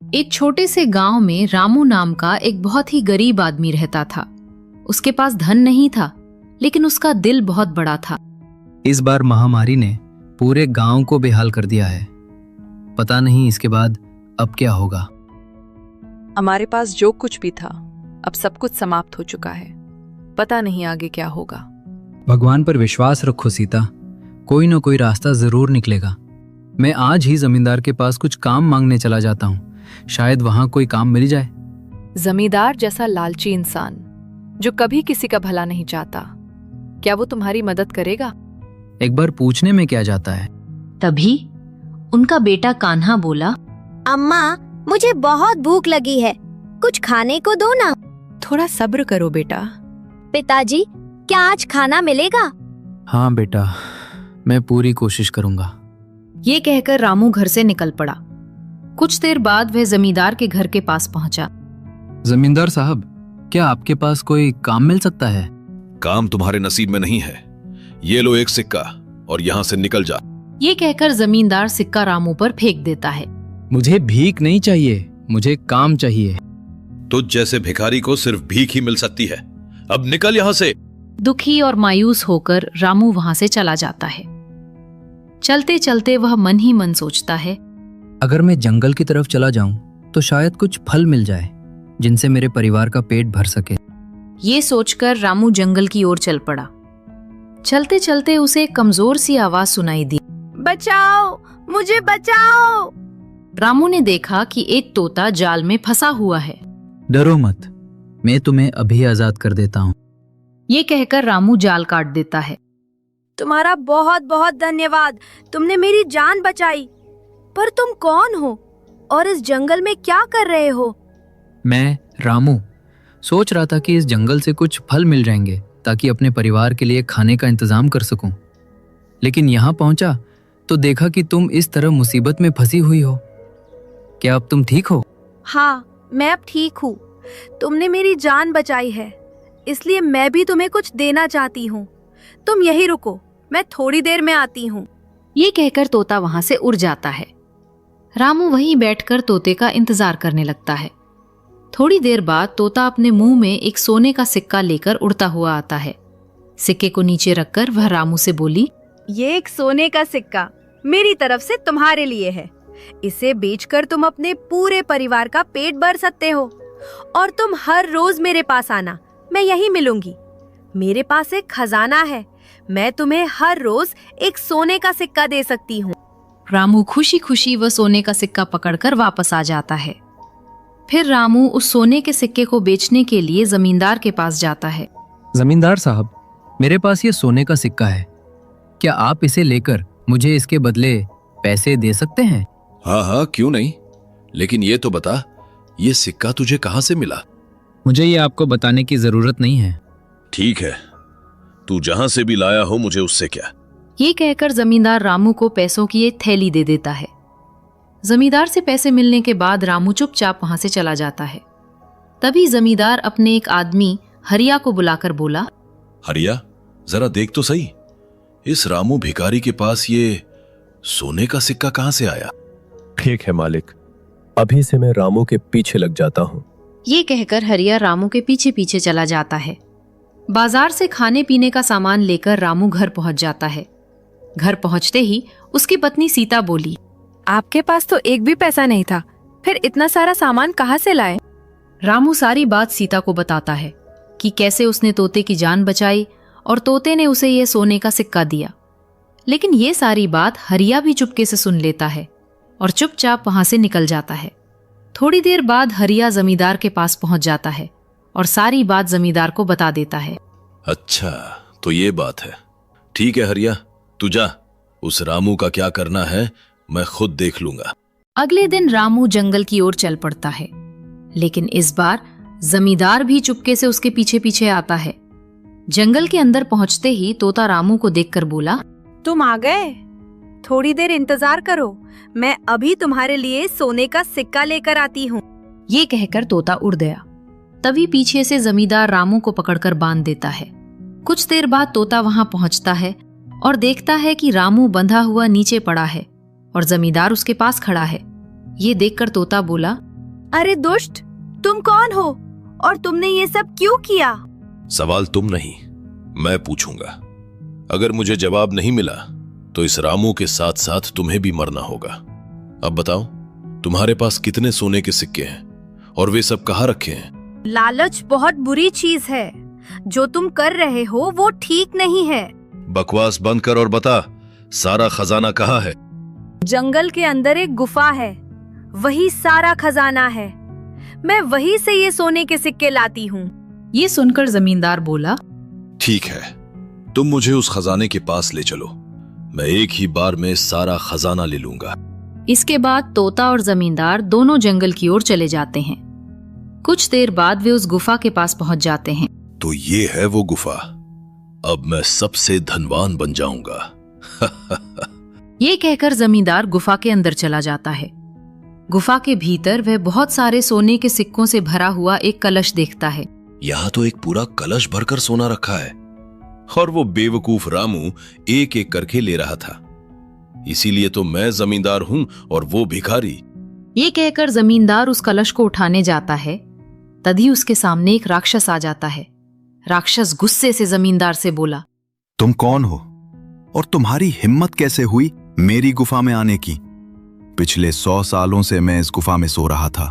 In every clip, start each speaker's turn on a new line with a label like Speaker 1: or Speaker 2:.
Speaker 1: एक छोटे से गांव में रामू नाम का एक बहुत ही गरीब आदमी रहता था। उसके पास धन नहीं था, लेकिन उसका दिल बहुत बड़ा था।
Speaker 2: इस बार महामारी ने पूरे गांव को बेहाल कर दिया है। पता नहीं इसके बाद अब क्या होगा।
Speaker 3: हमारे पास जो कुछ भी था अब सब कुछ समाप्त हो चुका है। पता नहीं आगे क्या होगा।
Speaker 2: भगवान पर विश्वास रखो सीता, कोई ना कोई रास्ता जरूर निकलेगा। मैं आज ही जमींदार के पास कुछ काम मांगने चला जाता हूँ, शायद वहां कोई काम मिल जाए।
Speaker 3: जमींदार जैसा लालची इंसान जो कभी किसी का भला नहीं चाहता, क्या वो तुम्हारी मदद करेगा?
Speaker 2: एक बार पूछने में क्या जाता है।
Speaker 1: तभी उनका बेटा कान्हा बोला,
Speaker 4: अम्मा, मुझे बहुत भूख लगी है, कुछ खाने को दो ना।
Speaker 3: थोड़ा सब्र करो बेटा।
Speaker 4: पिताजी, क्या आज खाना मिलेगा?
Speaker 2: हाँ बेटा, मैं पूरी कोशिश करूंगा।
Speaker 1: ये कहकर रामू घर से निकल पड़ा। कुछ देर बाद वह जमींदार के घर के पास पहुंचा।
Speaker 2: जमींदार साहब, क्या आपके पास कोई काम मिल सकता है?
Speaker 5: काम तुम्हारे नसीब में नहीं है। ये लो एक सिक्का और यहाँ से निकल जा।
Speaker 1: ये कहकर जमींदार सिक्का रामू पर फेंक देता है।
Speaker 2: मुझे भीख नहीं चाहिए, मुझे काम चाहिए।
Speaker 5: तुझ जैसे भिखारी को सिर्फ भीख ही मिल सकती है। अब निकल यहाँ से।
Speaker 1: दुखी और मायूस होकर रामू वहां से चला जाता है। चलते चलते वह मन ही मन सोचता है,
Speaker 2: अगर मैं जंगल की तरफ चला जाऊं तो शायद कुछ फल मिल जाए जिनसे मेरे परिवार का पेट भर सके।
Speaker 1: ये सोचकर रामू जंगल की ओर चल पड़ा। चलते चलते उसे एक कमजोर सी आवाज सुनाई दी,
Speaker 4: बचाओ, मुझे बचाओ।
Speaker 1: रामू ने देखा कि एक तोता जाल में फंसा हुआ है।
Speaker 2: डरो मत, मैं तुम्हें अभी आजाद कर देता हूँ।
Speaker 1: ये कहकर रामू जाल काट देता है।
Speaker 4: तुम्हारा बहुत बहुत धन्यवाद, तुमने मेरी जान बचाई। पर तुम कौन हो और इस जंगल में क्या कर रहे हो?
Speaker 2: मैं रामू सोच रहा था कि इस जंगल से कुछ फल मिल जाएंगे ताकि अपने परिवार के लिए खाने का इंतजाम कर सकूं। लेकिन यहाँ पहुंचा तो देखा कि तुम इस तरह मुसीबत में फंसी हुई हो। क्या अब तुम ठीक हो?
Speaker 4: हाँ, मैं अब ठीक हूँ। तुमने मेरी जान बचाई है, इसलिए मैं भी तुम्हें कुछ देना चाहती हूँ। तुम यहीं रुको, मैं थोड़ी देर में आती हूँ।
Speaker 1: ये कहकर तोता वहां से उड़ जाता है। रामू वहीं बैठकर तोते का इंतजार करने लगता है। थोड़ी देर बाद तोता अपने मुंह में एक सोने का सिक्का लेकर उड़ता हुआ आता है। सिक्के को नीचे रखकर वह रामू से बोली,
Speaker 4: ये एक सोने का सिक्का मेरी तरफ से तुम्हारे लिए है। इसे बेचकर तुम अपने पूरे परिवार का पेट भर सकते हो और तुम हर रोज मेरे पास आना, मैं यहीं मिलूंगी। मेरे पास एक खजाना है, मैं तुम्हें हर रोज एक सोने का सिक्का दे सकती हूँ।
Speaker 1: रामू खुशी खुशी वह सोने का सिक्का पकड़कर वापस आ जाता है। फिर रामू उस सोने के सिक्के को बेचने के लिए जमींदार के पास जाता है।
Speaker 2: जमींदार साहब, मेरे पास ये सोने का सिक्का है, क्या आप इसे लेकर मुझे इसके बदले पैसे दे सकते हैं?
Speaker 5: हाँ हाँ, क्यों नहीं, लेकिन ये तो बता, ये सिक्का तुझे कहाँ से मिला?
Speaker 2: मुझे ये आपको बताने की जरूरत नहीं है।
Speaker 5: ठीक है, तू जहां से भी लाया हो, मुझे उससे क्या।
Speaker 1: ये कहकर जमींदार रामू को पैसों की एक थैली दे देता है। जमींदार से पैसे मिलने के बाद रामू चुपचाप वहां से चला जाता है। तभी जमींदार अपने एक आदमी हरिया को बुलाकर बोला,
Speaker 5: हरिया, जरा देख तो सही, इस रामू भिखारी के पास ये सोने का सिक्का कहां से आया?
Speaker 6: ठीक है मालिक, अभी से मैं रामू के पीछे लग जाता हूँ।
Speaker 1: ये कहकर हरिया रामू के पीछे पीछे चला जाता है। बाजार से खाने पीने का सामान लेकर रामू घर पहुंच जाता है। घर पहुंचते ही उसकी पत्नी सीता बोली,
Speaker 3: आपके पास तो एक भी पैसा नहीं था, फिर इतना सारा सामान कहाँ से लाए?
Speaker 1: रामू सारी बात सीता को बताता है कि कैसे उसने तोते की जान बचाई और तोते ने उसे यह सोने का सिक्का दिया। लेकिन ये सारी बात हरिया भी चुपके से सुन लेता है और चुपचाप वहां से निकल जाता है। थोड़ी देर बाद हरिया जमींदार के पास पहुंच जाता है और सारी बात जमींदार को बता देता है।
Speaker 5: अच्छा, तो ये बात है। ठीक है हरिया, तू जा, उस रामू का क्या करना है मैं खुद देख लूंगा।
Speaker 1: अगले दिन रामू जंगल की ओर चल पड़ता है, लेकिन इस बार जमींदार भी चुपके से उसके पीछे पीछे आता है। जंगल के अंदर पहुंचते ही तोता रामू को देखकर बोला,
Speaker 4: तुम आ गए, थोड़ी देर इंतजार करो, मैं अभी तुम्हारे लिए सोने का सिक्का लेकर आती हूँ।
Speaker 1: ये कहकर तोता उड़ गया। तभी पीछे से जमींदार रामू को पकड़कर बांध देता है। कुछ देर बाद तोता वहां पहुंचता है और देखता है कि रामू बंधा हुआ नीचे पड़ा है और जमींदार उसके पास खड़ा है। ये देखकर तोता बोला,
Speaker 4: अरे दुष्ट, तुम कौन हो और तुमने ये सब क्यों किया?
Speaker 5: सवाल तुम नहीं, मैं पूछूंगा। अगर मुझे जवाब नहीं मिला तो इस रामू के साथ साथ तुम्हें भी मरना होगा। अब बताओ, तुम्हारे पास कितने सोने के सिक्के हैं और वे सब कहाँ रखे हैं?
Speaker 4: लालच बहुत बुरी चीज है। जो तुम कर रहे हो वो ठीक नहीं है।
Speaker 5: बकवास बंद कर और बता, सारा खजाना कहाँ है?
Speaker 4: जंगल के अंदर एक गुफा है, वही सारा खजाना है। मैं वहीं से ये सोने के सिक्के लाती हूँ।
Speaker 1: ये सुनकर जमींदार बोला,
Speaker 5: ठीक है, तुम मुझे उस खजाने के पास ले चलो, मैं एक ही बार में सारा खजाना ले लूंगा।
Speaker 1: इसके बाद तोता और जमींदार दोनों जंगल की ओर चले जाते हैं। कुछ देर बाद वे उस गुफा के पास पहुंच जाते हैं।
Speaker 5: तो ये है वो गुफा, अब मैं सबसे धनवान बन जाऊंगा।
Speaker 1: ये कहकर जमींदार गुफा के अंदर चला जाता है। गुफा के भीतर वह बहुत सारे सोने के सिक्कों से भरा हुआ एक कलश देखता है।
Speaker 5: यहाँ तो एक पूरा कलश भरकर सोना रखा है और वो बेवकूफ रामू एक एक करके ले रहा था। इसीलिए तो मैं जमींदार हूं और वो भिखारी।
Speaker 1: ये कहकर जमींदार उस कलश को उठाने जाता है, तभी उसके सामने एक राक्षस आ जाता है। राक्षस गुस्से से जमींदार से बोला,
Speaker 7: तुम कौन हो और तुम्हारी हिम्मत कैसे हुई मेरी गुफा में आने की? पिछले 100 सालों से मैं इस गुफा में सो रहा था।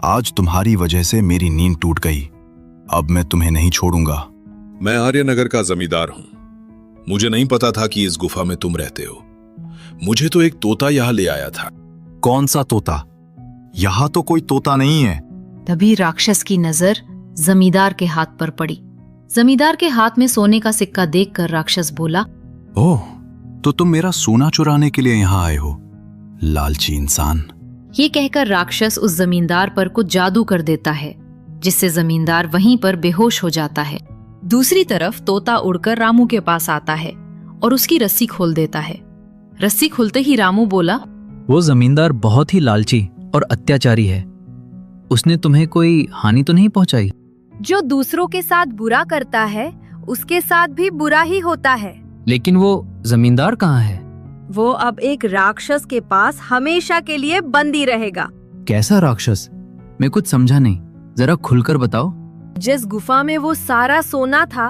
Speaker 7: आज तुम्हारी वजह से मेरी नींद टूट गई। अब मैं तुम्हें नहीं छोड़ूंगा।
Speaker 5: मैं आर्यनगर का जमींदार हूं। मुझे नहीं पता था कि इस गुफा में तुम रहते हो। मुझे तो एक तोता यहाँ ले आया था।
Speaker 7: कौन सा तोता? यहाँ तो कोई तोता नहीं है।
Speaker 1: तभी राक्षस की नजर जमींदार के हाथ पर पड़ी। जमींदार के हाथ में सोने का सिक्का देखकर राक्षस बोला,
Speaker 7: ओह, तो तुम मेरा सोना चुराने के लिए यहाँ आए हो, लालची इंसान।
Speaker 1: ये कहकर राक्षस उस जमींदार पर कुछ जादू कर देता है, जिससे जमींदार वहीं पर बेहोश हो जाता है। दूसरी तरफ तोता उड़कर रामू के पास आता है और उसकी रस्सी खोल देता है। रस्सी खुलते ही रामू बोला,
Speaker 2: वो जमींदार बहुत ही लालची और अत्याचारी है। उसने तुम्हें कोई हानि तो नहीं पहुंचाई?
Speaker 4: जो दूसरों के साथ बुरा करता है उसके साथ भी बुरा ही होता है।
Speaker 2: लेकिन वो जमींदार कहाँ है?
Speaker 4: वो अब एक राक्षस के पास हमेशा के लिए बंदी रहेगा।
Speaker 2: कैसा राक्षस? मैं कुछ समझा नहीं, जरा खुलकर बताओ।
Speaker 4: जिस गुफा में वो सारा सोना था,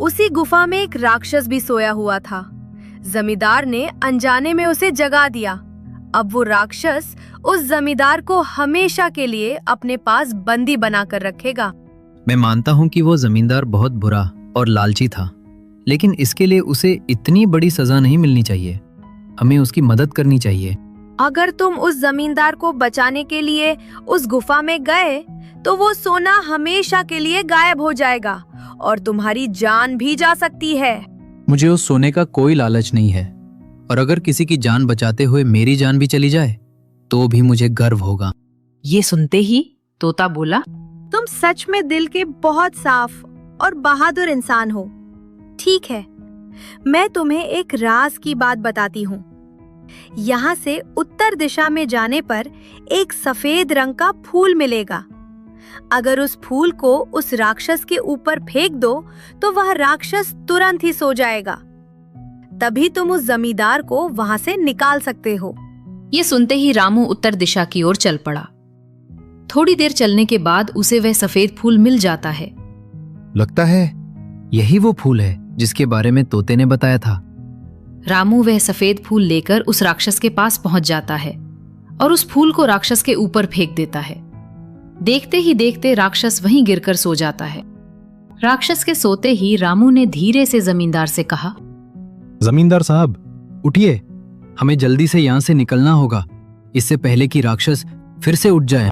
Speaker 4: उसी गुफा में एक राक्षस भी सोया हुआ था। जमींदार ने अनजाने में उसे जगा दिया। अब वो राक्षस उस जमींदार को हमेशा के लिए अपने पास बंदी बनाकर रखेगा।
Speaker 2: मैं मानता हूँ कि वो जमींदार बहुत बुरा और लालची था, लेकिन इसके लिए उसे इतनी बड़ी सजा नहीं मिलनी चाहिए। हमें उसकी मदद करनी चाहिए।
Speaker 4: अगर तुम उस जमींदार को बचाने के लिए उस गुफा में गए तो वो सोना हमेशा के लिए गायब हो जाएगा और तुम्हारी जान भी जा सकती है।
Speaker 2: मुझे उस सोने का कोई लालच नहीं है, और अगर किसी की जान बचाते हुए मेरी जान भी चली जाए तो भी मुझे गर्व होगा।
Speaker 1: ये सुनते ही तोता बोला,
Speaker 4: तुम सच में दिल के बहुत साफ और बहादुर इंसान हो। ठीक है, मैं तुम्हें एक राज की बात बताती हूँ। यहाँ से उत्तर दिशा में जाने पर एक सफेद रंग का फूल मिलेगा। अगर उस फूल को उस राक्षस के ऊपर फेंक दो तो वह राक्षस तुरंत ही सो जाएगा। तभी तुम उस जमींदार को वहाँ से निकाल सकते हो।
Speaker 1: ये सुनते ही रामू उत्तर दिशा की ओर चल पड़ा। थोड़ी देर चलने के बाद उसे वह सफेद फूल मिल जाता है।
Speaker 2: लगता है यही वो फूल है जिसके बारे में तोते ने बताया था।
Speaker 1: रामू वह सफेद फूल लेकर उस राक्षस के पास पहुंच जाता है और उस फूल को राक्षस के ऊपर फेंक देता है। देखते ही देखते राक्षस वहीं गिरकर सो जाता है। राक्षस के सोते ही रामू ने धीरे से जमींदार से कहा,
Speaker 2: जमींदार साहब, उठिए, हमें जल्दी से यहाँ से निकलना होगा, इससे पहले कि राक्षस फिर से उठ जाए।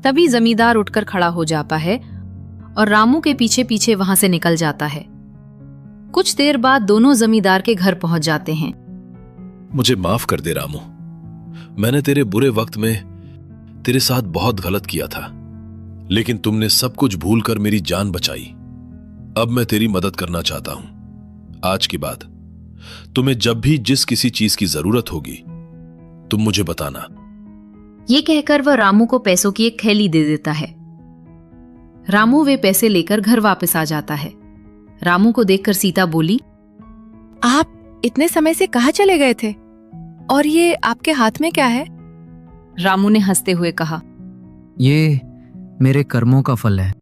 Speaker 1: तभी जमींदार उठकर खड़ा हो जाता है और रामू के पीछे पीछे वहां से निकल जाता है। कुछ देर बाद दोनों जमींदार के घर पहुंच जाते हैं।
Speaker 5: मुझे माफ कर दे रामू, मैंने तेरे बुरे वक्त में तेरे साथ बहुत गलत किया था, लेकिन तुमने सब कुछ भूलकर मेरी जान बचाई। अब मैं तेरी मदद करना चाहता हूं। आज के बाद तुम्हें जब भी जिस किसी चीज की जरूरत होगी तुम मुझे बताना।
Speaker 1: ये कहकर वह रामू को पैसों की एक थैली दे देता है। रामू वे पैसे लेकर घर वापस आ जाता है। रामू को देखकर सीता बोली,
Speaker 3: आप इतने समय से कहाँ चले गए थे और ये आपके हाथ में क्या है?
Speaker 1: रामू ने हंसते हुए कहा,
Speaker 2: ये मेरे कर्मों का फल है।